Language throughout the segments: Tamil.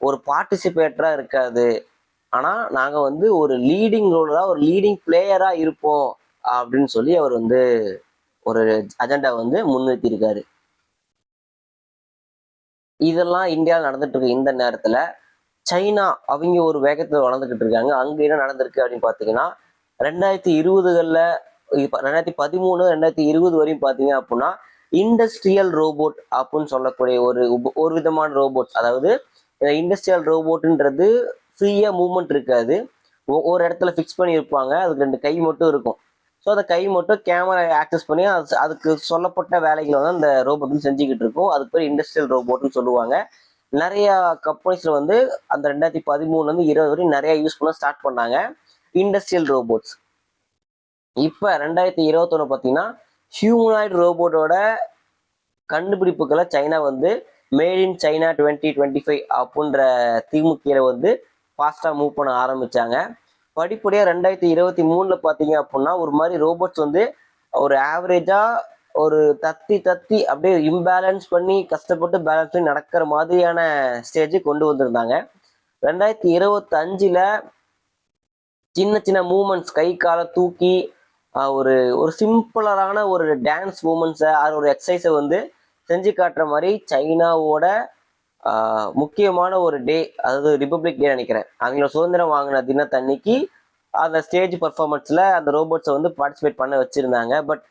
ஒரு பார்ட்டிசிபேட்டரா இருக்காது, ஆனா நாங்க வந்து ஒரு லீடிங் ரோலா ஒரு லீடிங் பிளேயரா இருப்போம் அப்படின்னு சொல்லி அவர் வந்து ஒரு அஜெண்டா வந்து முன்னிறுத்தி இருக்காரு. இதெல்லாம் இந்தியாவில் நடந்துட்டு இருக்கு இந்த நேரத்துல சைனா அவங்க ஒரு வேகத்துல வளர்ந்துகிட்டு இருக்காங்க. அங்க என்ன நடந்திருக்கு அப்படின்னு பாத்தீங்கன்னா 2020களில் 2013 2020 வரையும் பாத்தீங்க அப்படின்னா இண்டஸ்ட்ரியல் ரோபோட் அப்படின்னு சொல்லக்கூடிய ஒரு விதமான ரோபோட். அதாவது இண்டஸ்ட்ரியல் ரோபோட்ன்றது ஃப்ரீயா மூவ்மெண்ட் இருக்காது, ஒரு இடத்துல ஃபிக்ஸ் பண்ணி இருப்பாங்க, அதுக்கு 2 கை மட்டும் இருக்கும். ஸோ அந்த கை மட்டும் கேமரா ஆக்சஸ் பண்ணி அதுக்கு சொல்லப்பட்ட வேலைகளை வந்து அந்த ரோபோட் வந்து செஞ்சுக்கிட்டு இருக்கும். அதுக்கு பேர் இண்டஸ்ட்ரியல் ரோபோட்னு சொல்லுவாங்க. நிறைய கம்பெனிஸ்ல வந்து அந்த 2013 20 வரையும் நிறைய யூஸ் பண்ண ஸ்டார்ட் பண்ணாங்க இண்டஸ்ட்ரியல் ரோபோட்ஸ். இப்ப 2021 பாத்தீங்கன்னா ஹியூமனாய்டு ரோபோட்டோட கண்டுபிடிப்புகளை சைனா வந்து மேட் இன் சைனா 2025 அப்படின்ற திமுகல வந்து ஃபாஸ்டா மூவ் பண்ண ஆரம்பிச்சாங்க. படிப்படியா 2023 பாத்தீங்க அப்படின்னா ஒரு மாதிரி ரோபோட்ஸ் வந்து ஒரு ஆவரேஜா ஒரு தத்தி அப்படியே இம்பேலன்ஸ் பண்ணி கஷ்டப்பட்டு பேலன்ஸ் பண்ணி நடக்கிற மாதிரியான ஸ்டேஜ் கொண்டு வந்திருந்தாங்க. 2025 சின்ன சின்ன மூமெண்ட்ஸ் கை காலை தூக்கி ஒரு ஒரு சிம்பிளரான ஒரு டான்ஸ் மூமெண்ட்ஸை ஒரு எக்ஸசைஸை வந்து செஞ்சு காட்டுற மாதிரி சைனாவோட முக்கியமான ஒரு டே, அதாவது ரிபப்ளிக் டே நினைக்கிறேன், அவங்களோட சுதந்திரம் வாங்கின தினத்தன்னைக்கு அந்த ஸ்டேஜ் பர்ஃபார்மன்ஸ்ல அந்த ரோபோட்ஸை வந்து பார்ட்டிசிபேட் பண்ண வச்சிருந்தாங்க. பட்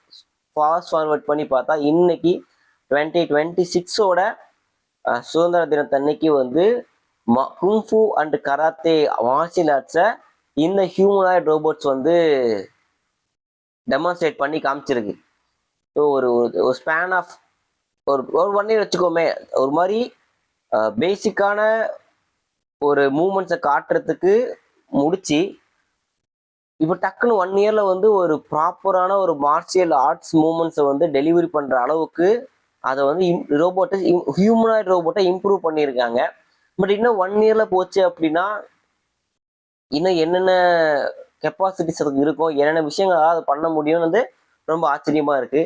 ஃபாஸ்ட் ஃபார்வர்ட் பண்ணி பார்த்தா இன்னைக்கு 2026 சுதந்திர தினத்தன்னைக்கு வந்து குங்ஃபு அண்ட் கராத்தே மார்ஷியல் ஆர்ட்ஸை இந்த ஹியூமனாய்டு ரோபோட்ஸ் வந்து டெமான்ஸ்ட்ரேட் பண்ணி காமிச்சிருக்கு. ஸோ ஒரு ஸ்பேன் ஆஃப் ஒரு 1 இயர் வச்சுக்கோமே, ஒரு மாதிரி பேசிக்கான ஒரு மூமெண்ட்ஸை காட்டுறதுக்கு முடிச்சு இப்போ டக்குன்னு 1 இயர்ல வந்து ஒரு ப்ராப்பரான ஒரு மார்ஷியல் ஆர்ட்ஸ் மூமெண்ட்ஸை வந்து டெலிவரி பண்ற அளவுக்கு அதை வந்து ஹியூமனாய்டு ரோபோட்டை இம்ப்ரூவ் பண்ணியிருக்காங்க. பட் இன்னும் 1 இயர்ல போச்சு அப்படின்னா இன்னும் என்னென்ன கெப்பாசிட்டிஸ் அதுக்கு இருக்கும், என்னென்ன விஷயங்களால் அதை பண்ண முடியும்னு வந்து ரொம்ப ஆச்சரியமா இருக்கு.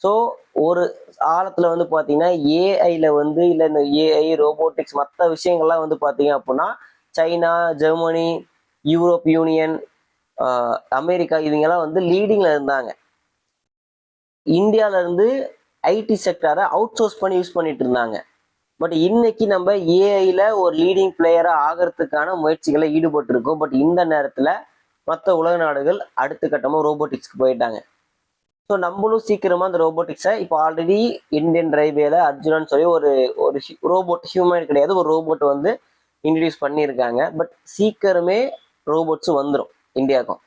ஸோ ஒரு காலத்துல வந்து பார்த்தீங்கன்னா ஏஐல வந்து இல்லை இந்த ஏஐ ரோபோட்டிக்ஸ் மற்ற விஷயங்கள்லாம் வந்து பார்த்தீங்க அப்படின்னா China, Germany, Europe union, America இவங்கெல்லாம் வந்து லீடிங்ல இருந்தாங்க. இந்தியால இருந்து ஐடி செக்டரை அவுட் சோர்ஸ் பண்ணி யூஸ் பண்ணிட்டு இருந்தாங்க. பட் இன்னைக்கு நம்ம ஏஐல ஒரு லீடிங் பிளேயரா ஆகிறதுக்கான முயற்சிகளை ஈடுபட்டு இருக்கோம். பட் இந்த நேரத்துல மற்ற உலக நாடுகள் அடுத்த கட்டமா ரோபோட்டிக்ஸ்க்கு போயிட்டாங்க. ஸோ நம்மளும் சீக்கிரமா அந்த ரோபோட்டிக்ஸை இப்போ ஆல்ரெடி இந்தியன் ரயில்வேல அர்ஜுனன்னு சொல்லி ஒரு ஒரு ரோபோட், ஹியூமன் கிடையாது, ஒரு ரோபோட் வந்து இன்ட்ரடியூஸ் பண்ணியிருக்காங்க. பட் சீக்கிரமே ரோபோட்ஸும் வந்துடும் இந்தியாவுக்கும்.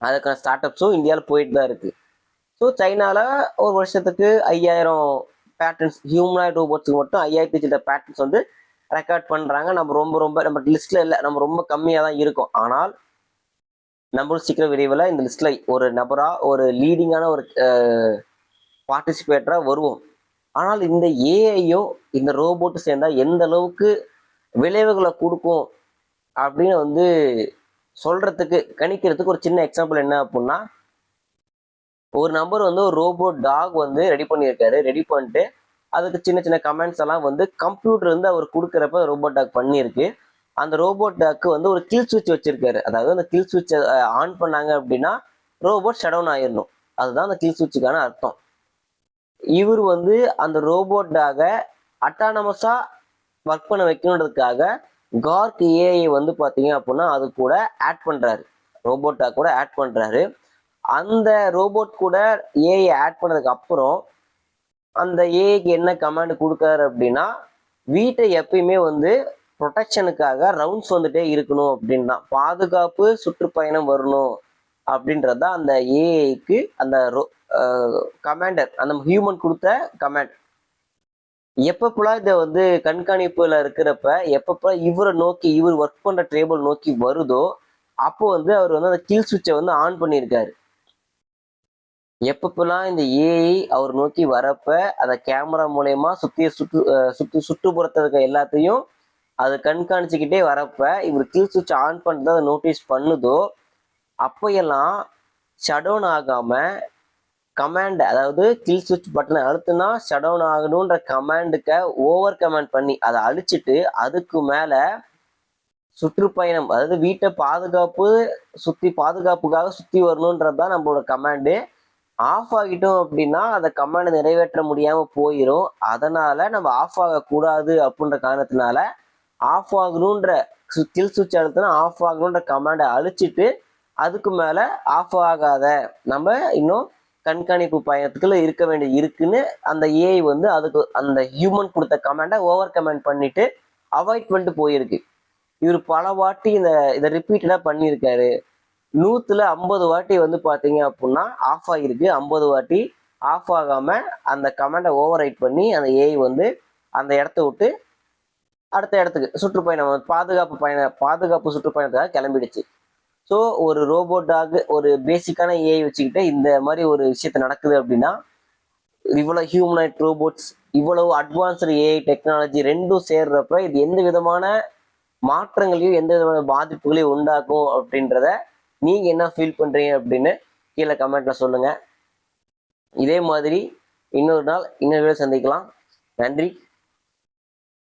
அதுக்கான ஸ்டார்ட் அப்ஸும் இந்தியாவில் போயிட்டு தான் இருக்கு. ஸோ சைனால ஒரு வருஷத்துக்கு 5000 பேட்டர்ன்ஸ், ஹியூமனாய்டு ரோபோட்ஸுக்கு மட்டும் 5000 பேட்டர்ன்ஸ் வந்து ரெக்கார்ட் பண்றாங்க. நம்ம லிஸ்ட்ல இல்லை, நம்ம ரொம்ப கம்மியாக தான் இருக்கும். ஆனால் நம்மளும் சீக்கிரம் விரைவில் இந்த லிஸ்ட்ல ஒரு நபரா ஒரு லீடிங்கான ஒரு பார்ட்டிசிபேட்டரா வருவோம். ஆனால் இந்த ஏஐயும் இந்த ரோபோட்டும் சேர்ந்தா எந்த அளவுக்கு விளைவுகளை கொடுக்கும் அப்படின்னு வந்து சொல்றதுக்கு கணிக்கிறதுக்கு ஒரு சின்ன எக்ஸாம்பிள் என்ன அப்படின்னா, ஒரு நபர் வந்து ஒரு ரோபோட் டாக் வந்து ரெடி பண்ணியிருக்காரு. ரெடி பண்ணிட்டு அதுக்கு சின்ன சின்ன கமெண்ட்ஸ் எல்லாம் வந்து கம்ப்யூட்டர் வந்து அவர் கொடுக்குறப்ப ரோபோட் டாக் பண்ணியிருக்கு. அந்த ரோபோட் டாக்கு வந்து ஒரு கில் சுவிட்ச் வச்சிருக்காரு. அதாவது அந்த கில் சுவிட்சை ஆன் பண்ணாங்க அப்படின்னா ரோபோட் ஷட் டவுன் ஆயிடணும். அதுதான் அந்த கில் சுவிட்சுக்கான அர்த்தம். இவர் வந்து அந்த ரோபோட் டாகை அட்டானமஸா ஒர்க் பண்ண வைக்கணுன்றதுக்காக கார்க் ஏஐ வந்து பார்த்தீங்க அப்படின்னா அது கூட ஆட் பண்றாரு, ரோபோட் டாக் கூட ஆட் பண்றாரு. அந்த ரோபோட் கூட ஏஐ ஆட் பண்ணதுக்கு அப்புறம் அந்த ஏஐக்கு என்ன கமாண்ட் கொடுக்காரு அப்படின்னா, வீட்டை எப்பயுமே வந்து ப்ரொடெக்ஷனுக்காக ரவுண்ட்ஸ் வந்துட்டே இருக்கணும் அப்படின்னா, பாதுகாப்பு சுற்றுப்பயணம் வரணும் அப்படின்றத அந்த ஏஐக்கு அந்த கமாண்டர், அந்த ஹியூமன் கொடுத்த கமாண்ட். எப்பப்பெல்லாம் இதை வந்து கண்காணிப்புல இருக்கிறப்ப எப்பப்பெல்லாம் இவரை நோக்கி இவர் ஒர்க் பண்ற டேபிள் நோக்கி வருதோ அப்போ வந்து அவர் வந்து அந்த கில் சுவிட்சை வந்து ஆன் பண்ணியிருக்காரு. எப்பப்பெல்லாம் இந்த ஏஐ அவர் நோக்கி வரப்ப அந்த கேமரா மூலயமா சுற்றுப்புறத்துல இருக்க எல்லாத்தையும் அதை கண்காணிச்சுக்கிட்டே வரப்ப இவர் கில் சுவிட்ச் ஆன் பண்ணுறத அதை நோட்டீஸ் பண்ணுதோ அப்பையெல்லாம் ஷட் டவுன் ஆகாம கமாண்ட், அதாவது கில் சுவிட்ச் பட்டனை அழுத்துனா ஷட் டவுன் ஆகணுன்ற கமாண்டுக்க ஓவர் கமாண்ட் பண்ணி அதை அழிச்சிட்டு அதுக்கு மேல சுற்றுப்பயணம், அதாவது வீட்டை பாதுகாப்புக்காக சுத்தி வரணுன்றதுதான் நம்மளோட கமாண்டு. ஆஃப் ஆகிட்டோம் அப்படின்னா அந்த கமாண்டை நிறைவேற்ற முடியாம போயிடும். அதனால நம்ம ஆஃப் ஆகக்கூடாது அப்படின்ற காரணத்தினால ஆஃப் ஆகணுன்ற கில் சுவிட்ச் அழுத்தினா ஆஃப் ஆகணுன்ற கமாண்டை அழிச்சிட்டு அதுக்கு மேல ஆஃப் ஆகாத, நம்ம இன்னும் கண்காணிப்பு பயணத்துக்குள்ள இருக்க வேண்டியது இருக்குன்னு அந்த ஏஐ வந்து அதுக்கு அந்த ஹியூமன் கொடுத்த கமாண்டை ஓவர் கமாண்ட் பண்ணிட்டு அவாய்ட் பண்ணிட்டு போயிருக்கு. இவர் பல வாட்டி இதை ரிப்பீட்டடா பண்ணியிருக்காரு. 100ல 50 வாட்டி வந்து பாத்தீங்க அப்படின்னா ஆஃப் ஆகிருக்கு. 50 வாட்டி ஆஃப் ஆகாம அந்த கமாண்டை ஓவர் ரைட் பண்ணி அந்த ஏஐ வந்து அந்த இடத்த விட்டு அடுத்த இடத்துக்கு சுற்றுப்பயணம், பாதுகாப்பு சுற்றுப்பயணத்துக்காக கிளம்பிடுச்சு. ஸோ ஒரு ரோபோட்டாக ஒரு பேசிக்கான ஏஐ வச்சுக்கிட்டு இந்த மாதிரி ஒரு விஷயத்த நடக்குது அப்படின்னா, இவ்வளவு ஹியூமனாய்ட் ரோபோட்ஸ், இவ்வளவு அட்வான்ஸ்டு ஏஐ டெக்னாலஜி ரெண்டும் சேர்றப்ப இது எந்த விதமான மாற்றங்களையும் எந்த விதமான பாதிப்புகளையும் உண்டாக்கும் அப்படின்றத நீங்க என்ன ஃபீல் பண்றீங்க அப்படின்னு கீழே கமெண்ட்ல சொல்லுங்க. இதே மாதிரி இன்னொரு நாள் இன்னொரு சந்திக்கலாம். நன்றி.